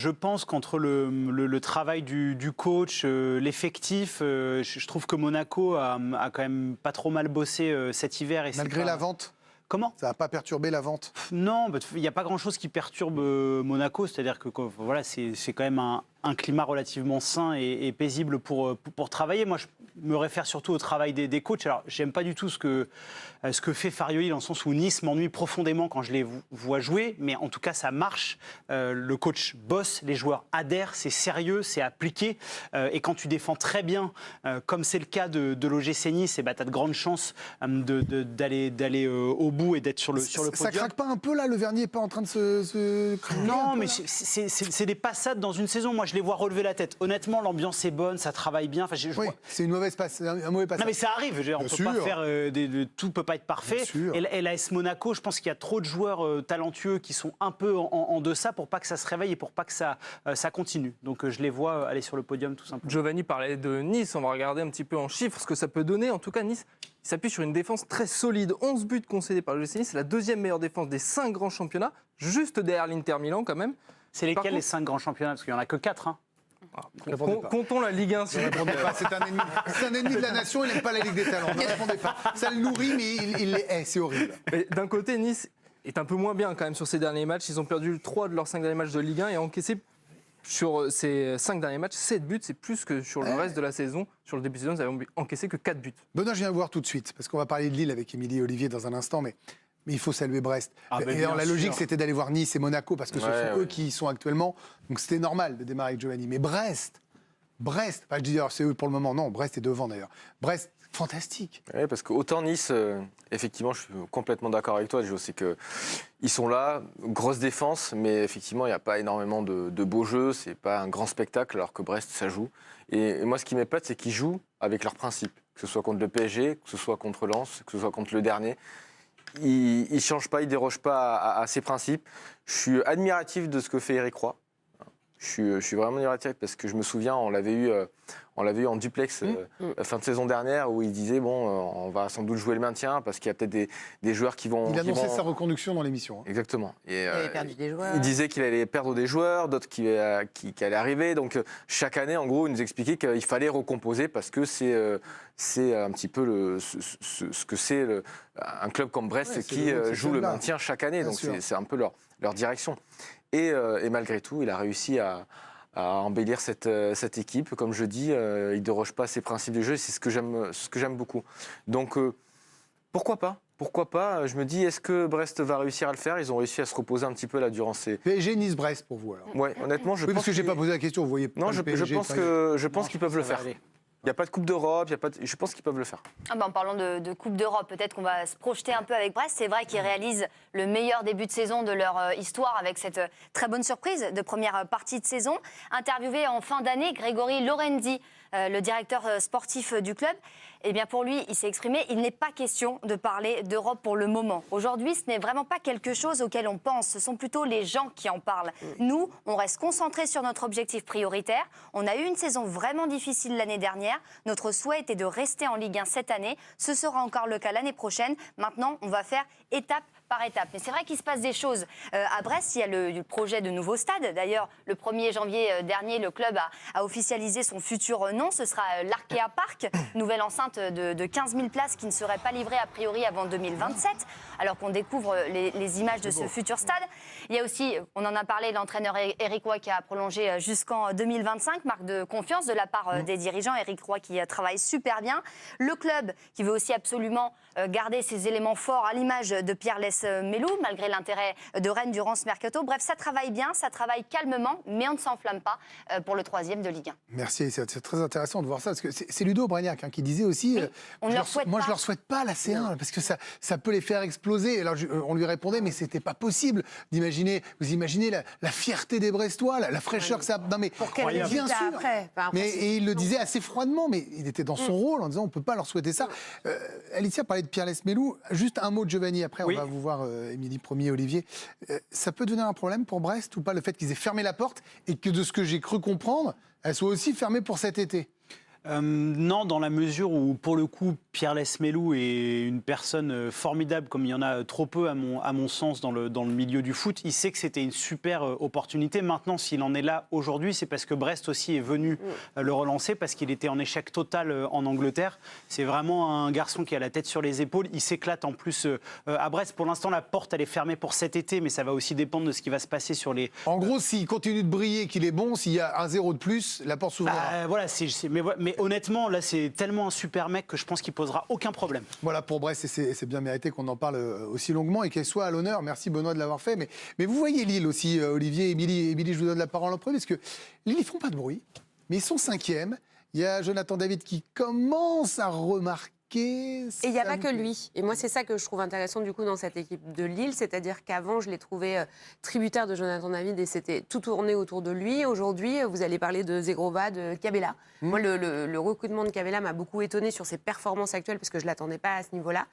Je pense qu'entre le travail du coach, l'effectif, je trouve que Monaco a quand même pas trop mal bossé cet hiver. Et Malgré la vente ? Comment ? Ça n'a pas perturbé la vente ? Non, il n'y a pas grand-chose qui perturbe Monaco. C'est-à-dire que voilà, c'est quand même un climat relativement sain et paisible pour travailler. Moi, je me réfère surtout au travail des coachs. Alors, j'aime pas du tout ce que fait Farioli, dans le sens où Nice m'ennuie profondément quand je les vois jouer. Mais en tout cas, ça marche. Le coach bosse, les joueurs adhèrent, c'est sérieux, c'est appliqué. Et quand tu défends très bien, comme c'est le cas de l'OGC Nice, tu as de grandes chances d'aller au bout et d'être sur le podium. Ça craque pas un peu là ? Le Vernier n'est pas en train de se craquer? Non, mais c'est des passades dans une saison. Moi, je les vois relever la tête. Honnêtement, l'ambiance est bonne, ça travaille bien. Enfin, oui, c'est une mauvaise passe, un mauvais passage. Non, mais ça arrive. On peut pas faire tout peut pas être parfait. Et l'AS Monaco, je pense qu'il y a trop de joueurs talentueux qui sont un peu en deçà pour pas que ça se réveille et pour pas que ça continue. Donc, je les vois aller sur le podium tout simplement. Giovanni parlait de Nice. On va regarder un petit peu en chiffres ce que ça peut donner. En tout cas, Nice s'appuie sur une défense très solide. 11 buts concédés par le GC Nice. C'est la deuxième meilleure défense des 5 grands championnats, juste derrière l'Inter Milan quand même. C'est lesquels les 5 grands championnats ? Parce qu'il n'y en a que 4. Hein. Comptons la Ligue 1. Si ne répondez pas, c'est un ennemi de la nation, il n'aime pas la Ligue des Talents. Ne répondez pas. Ça le nourrit, mais il les hait, c'est horrible. D'un côté, Nice est un peu moins bien quand même sur ces derniers matchs. Ils ont perdu 3 de leurs 5 derniers matchs de Ligue 1 et encaissé sur ces 5 derniers matchs 7 buts. C'est plus que sur le reste de la saison. Sur le début de saison, ils avaient encaissé que 4 buts. Benoît, je viens voir tout de suite, parce qu'on va parler de Lille avec Émilie et Olivier dans un instant, mais il faut saluer Brest. Et la logique, c'était d'aller voir Nice et Monaco, parce que ce sont eux qui y sont actuellement. Donc c'était normal de démarrer avec Giovanni. Mais Brest, enfin, je dis alors c'est eux pour le moment, non, Brest est devant d'ailleurs. Brest, fantastique. Oui, parce qu'autant Nice, effectivement, je suis complètement d'accord avec toi, Joe, c'est qu'ils sont là, grosse défense, mais effectivement, il n'y a pas énormément de beaux jeux, c'est pas un grand spectacle, alors que Brest, ça joue. Et moi, ce qui m'épate, c'est qu'ils jouent avec leurs principes, que ce soit contre le PSG, que ce soit contre Lens, que ce soit contre le dernier. Ils ne changent pas, ils ne dérogent pas à ces principes. Je suis admiratif de ce que fait Éric Roy. Je suis vraiment admiratif parce que je me souviens, on l'avait eu en duplex fin de saison dernière où il disait on va sans doute jouer le maintien parce qu'il y a peut-être des joueurs qui vont... Il annonçait sa reconduction dans l'émission. Exactement. Et, il avait perdu des joueurs. Il disait qu'il allait perdre des joueurs, d'autres qui allaient arriver. Donc chaque année, en gros, il nous expliquait qu'il fallait recomposer parce que c'est un petit peu ce que c'est un club comme Brest qui joue le maintien chaque année. Donc c'est un peu leur direction. Et malgré tout, il a réussi à embellir cette équipe. Comme je dis, il ne déroge pas à ses principes de jeu et c'est ce que j'aime beaucoup. Donc, pourquoi pas ? Pourquoi pas ? Je me dis, est-ce que Brest va réussir à le faire ? Ils ont réussi à se reposer un petit peu là durant ces... PSG Nice-Brest pour vous alors ? Oui, honnêtement, je pense... parce que je n'ai pas posé la question, vous voyez... Non, je pense qu'ils peuvent le faire. Il n'y a pas de Coupe d'Europe, je pense qu'ils peuvent le faire. En parlant de Coupe d'Europe, peut-être qu'on va se projeter un peu avec Brest. C'est vrai qu'ils réalisent le meilleur début de saison de leur histoire avec cette très bonne surprise de première partie de saison. Interviewé en fin d'année, Grégory Lorenzi, le directeur sportif du club, eh bien pour lui, il s'est exprimé, il n'est pas question de parler d'Europe pour le moment. Aujourd'hui, ce n'est vraiment pas quelque chose auquel on pense, ce sont plutôt les gens qui en parlent. Nous, on reste concentrés sur notre objectif prioritaire. On a eu une saison vraiment difficile l'année dernière. Notre souhait était de rester en Ligue 1 cette année. Ce sera encore le cas l'année prochaine. Maintenant, on va faire étape par étape. Mais c'est vrai qu'il se passe des choses. À Brest, il y a le projet de nouveau stade. D'ailleurs, le 1er janvier dernier, le club a officialisé son futur nom. Ce sera l'Arkea Park, nouvelle enceinte de 15 000 places qui ne serait pas livrée a priori avant 2027, alors qu'on découvre les images de ce futur stade. Il y a aussi, on en a parlé, l'entraîneur Éric Roy qui a prolongé jusqu'en 2025, marque de confiance de la part des dirigeants. Éric Roy qui travaille super bien. Le club qui veut aussi absolument garder ses éléments forts à l'image de Pierre Melou, malgré l'intérêt de Rennes durant ce mercato. Bref, ça travaille bien, ça travaille calmement, mais on ne s'enflamme pas pour le 3e de Ligue 1. Merci, c'est très intéressant de voir ça, parce que c'est Ludo Bragnac qui disait aussi, oui, moi je leur souhaite pas la C1, parce que ça peut les faire exploser. Alors on lui répondait, mais c'était pas possible d'imaginer, vous imaginez la fierté des Brestois, la fraîcheur que ça... Non mais, pour quel bien sûr, après, et il le disait assez froidement, mais il était dans son rôle en disant on peut pas leur souhaiter ça. Alicia parlait de Pierre Melou, juste un mot de Giovanni, après on va vous voir Émilie Premier, Olivier. Ça peut donner un problème pour Brest ou pas, le fait qu'ils aient fermé la porte et que de ce que j'ai cru comprendre, elle soit aussi fermée pour cet été? Non, dans la mesure où, pour le coup, Pierre Lesmelou est une personne formidable, comme il y en a trop peu, à mon sens, dans le milieu du foot. Il sait que c'était une super opportunité. Maintenant, s'il en est là aujourd'hui, c'est parce que Brest aussi est venu le relancer, parce qu'il était en échec total en Angleterre. C'est vraiment un garçon qui a la tête sur les épaules. Il s'éclate en plus à Brest. Pour l'instant, la porte, elle est fermée pour cet été, mais ça va aussi dépendre de ce qui va se passer sur les... En gros, s'il continue de briller, qu'il est bon, s'il y a un 0 de plus, la porte s'ouvrira. Voilà, mais honnêtement, là, c'est tellement un super mec que je pense qu'il posera aucun problème. Voilà pour Brest, et c'est bien mérité qu'on en parle aussi longuement et qu'elle soit à l'honneur. Merci Benoît de l'avoir fait. Mais vous voyez Lille aussi, Olivier, Émilie, je vous donne la parole en premier, parce que Lille, ils font pas de bruit, mais ils sont 5e. Il y a Jonathan David qui commence à remarquer. Et il n'y a pas que lui. Et moi, c'est ça que je trouve intéressant du coup dans cette équipe de Lille. C'est-à-dire qu'avant, je l'ai trouvé tributaire de Jonathan David et c'était tout tourné autour de lui. Aujourd'hui, vous allez parler de Zegrova, de Cabella. Moi, le recrutement de Cabella m'a beaucoup étonné sur ses performances actuelles parce que je ne l'attendais pas à ce niveau-là.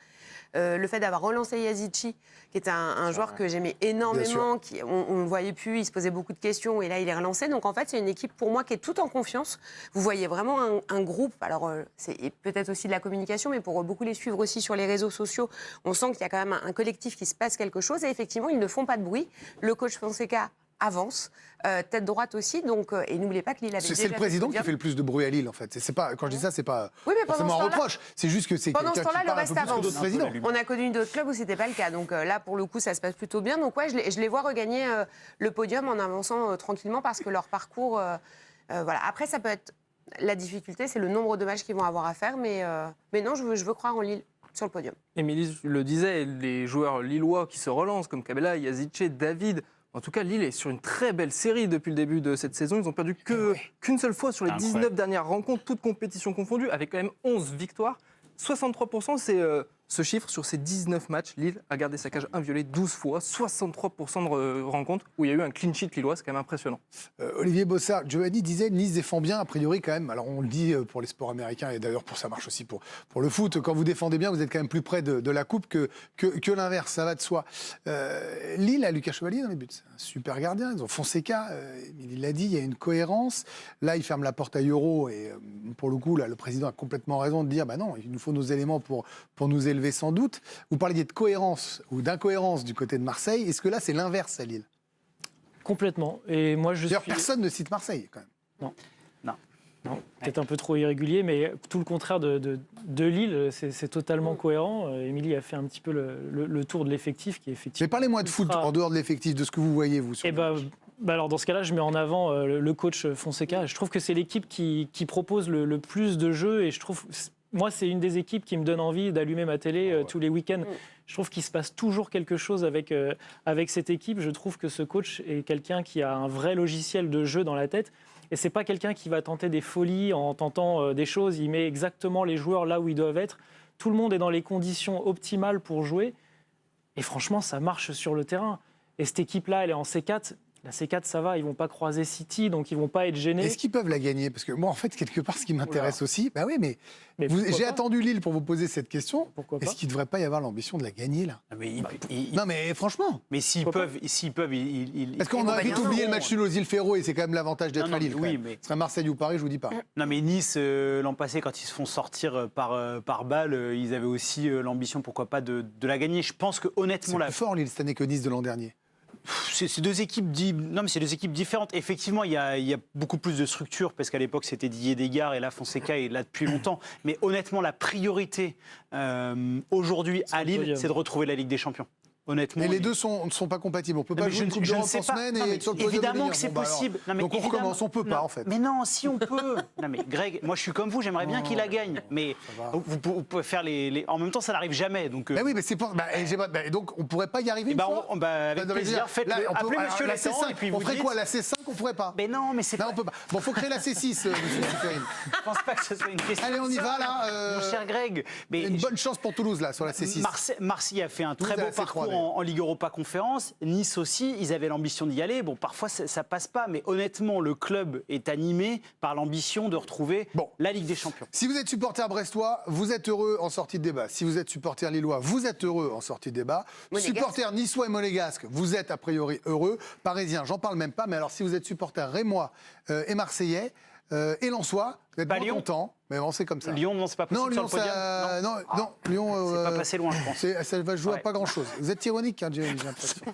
Le fait d'avoir relancé Yazici, qui est un joueur que j'aimais énormément, on ne le voyait plus, il se posait beaucoup de questions et là, il est relancé. Donc en fait, c'est une équipe pour moi qui est toute en confiance. Vous voyez vraiment un groupe. Alors, c'est peut-être aussi de la communication, mais pour beaucoup les suivre aussi sur les réseaux sociaux, on sent qu'il y a quand même un collectif qui se passe quelque chose. Et effectivement, ils ne font pas de bruit. Le coach Fonseca avance, tête droite aussi, donc, et n'oubliez pas que Lille avait déjà... C'est le président qui fait le plus de bruit à Lille, en fait. C'est pas, quand je dis ça, c'est pas forcément un reproche, c'est juste que c'est pendant quelqu'un ce temps-là, qui le parle un reste peu plus que avance. d'autres présidents. On a connu d'autres clubs où c'était pas le cas, donc là, pour le coup, ça se passe plutôt bien. Donc ouais, je les vois regagner le podium en avançant tranquillement parce que leur parcours... voilà. Après, ça peut être... La difficulté, c'est le nombre de matchs qu'ils vont avoir à faire, mais non, je veux croire en Lille sur le podium. Émilie le disait, les joueurs lillois qui se relancent, comme Cabella, Yazice, David... En tout cas, Lille est sur une très belle série depuis le début de cette saison. Ils ont perdu qu'une seule fois sur les 19 dernières rencontres, toutes compétitions confondues, avec quand même 11 victoires. 63%, c'est ce chiffre sur ces 19 matchs. Lille a gardé sa cage inviolée 12 fois, 63% de rencontres où il y a eu un clean sheet lillois, c'est quand même impressionnant. Olivier Bossard, Giovanni disait Nice défend bien, a priori quand même. Alors on le dit pour les sports américains et d'ailleurs ça marche aussi pour le foot. Quand vous défendez bien, vous êtes quand même plus près de la coupe que l'inverse, ça va de soi. Lille a Lucas Chevalier dans les buts, c'est un super gardien. Ils ont Fonseca, il l'a dit, il y a une cohérence. Là, il ferme la porte à Euro et pour le coup, là, le président a complètement raison de dire bah non, il nous faut nos éléments pour nous élever sans doute. Vous parliez de cohérence ou d'incohérence du côté de Marseille. Est-ce que là, c'est l'inverse à Lille? Complètement. Et moi, D'ailleurs, personne ne cite Marseille, quand même. Non, peut-être un peu trop irrégulier, mais tout le contraire de Lille, c'est totalement cohérent. Émilie a fait un petit peu le tour de l'effectif qui est effectivement... Mais parlez-moi de foot en dehors de l'effectif, de ce que vous voyez, vous. Sur alors dans ce cas-là, je mets en avant le coach Fonseca. Je trouve que c'est l'équipe qui propose le plus de jeux et je trouve... Moi, c'est une des équipes qui me donne envie d'allumer ma télé tous les week-ends. Je trouve qu'il se passe toujours quelque chose avec cette équipe. Je trouve que ce coach est quelqu'un qui a un vrai logiciel de jeu dans la tête. Et c'est pas quelqu'un qui va tenter des folies en tentant des choses. Il met exactement les joueurs là où ils doivent être. Tout le monde est dans les conditions optimales pour jouer. Et franchement, ça marche sur le terrain. Et cette équipe-là, elle est en C4. La C4, ça va, ils ne vont pas croiser City, donc ils ne vont pas être gênés. Est-ce qu'ils peuvent la gagner? Parce que moi, en fait, quelque part, ce qui m'intéresse aussi... Bah oui, mais j'ai attendu Lille pour vous poser cette question. Pourquoi pas? Est-ce qu'il ne devrait pas y avoir l'ambition de la gagner, là? Non, mais franchement... Mais s'ils peuvent... Parce qu'on a vite oublié le match nul aux îles Féroé, et c'est quand même l'avantage d'être à Lille. Oui, mais... Ce serait Marseille ou Paris, je vous dis pas. Non, mais Nice, l'an passé, quand ils se font sortir par balle, ils avaient aussi l'ambition, pourquoi pas, de la gagner. Je pense que honnêtement... C'est plus fort, Lille, cette année que Nice de l'an dernier. C'est deux équipes différentes. Effectivement, il y a beaucoup plus de structure parce qu'à l'époque c'était Didier Desgard et là Fonseca est là depuis longtemps. Mais honnêtement, la priorité aujourd'hui à Lille, c'est de retrouver la Ligue des Champions. Honnêtement, et les deux ne sont pas compatibles. On peut pas jouer une Coupe d'Europe en semaine et être sur le podium. Évidemment que c'est possible. Donc on recommence, on peut pas en fait. Mais non, si on peut. Non mais Greg, moi je suis comme vous, j'aimerais bien qu'il la gagne. Mais vous pouvez faire en même temps, ça n'arrive jamais. Donc. Oui, mais c'est pour. Donc on pourrait pas y arriver. Avec plaisir. Faites-le. Appelez Monsieur Létang et puis vous dites. On ferait quoi, la C5? On pourrait pas. Mais non, mais c'est. Non, on peut pas. Bon, faut créer la C6, Monsieur Souterine. Je pense pas que ce soit une question. Allez, on y va là. Mon cher Greg. Une bonne chance pour Toulouse là sur la C6. Marseille a fait un très beau parcours en Ligue Europa Conférence. Nice aussi, ils avaient l'ambition d'y aller. Bon, parfois ça passe pas, mais honnêtement, le club est animé par l'ambition de retrouver la Ligue des Champions. Si vous êtes supporter brestois, vous êtes heureux en sortie de débat. Si vous êtes supporter lillois, vous êtes heureux en sortie de débat. Supporter niçois et monégasque, vous êtes a priori heureux. Parisien, j'en parle même pas. Mais alors, si vous êtes supporter rémois et marseillais, et Lensois. Vous êtes Pas moins Lyon. contents, mais bon, c'est comme ça. Lyon, non, c'est pas possible Non, sur Lyon, le podium. non, Lyon. C'est pas passé loin, je pense. Ça va jouer à Ouais. pas grand-chose. Vous êtes ironique, hein, Giovanni, j'ai l'impression.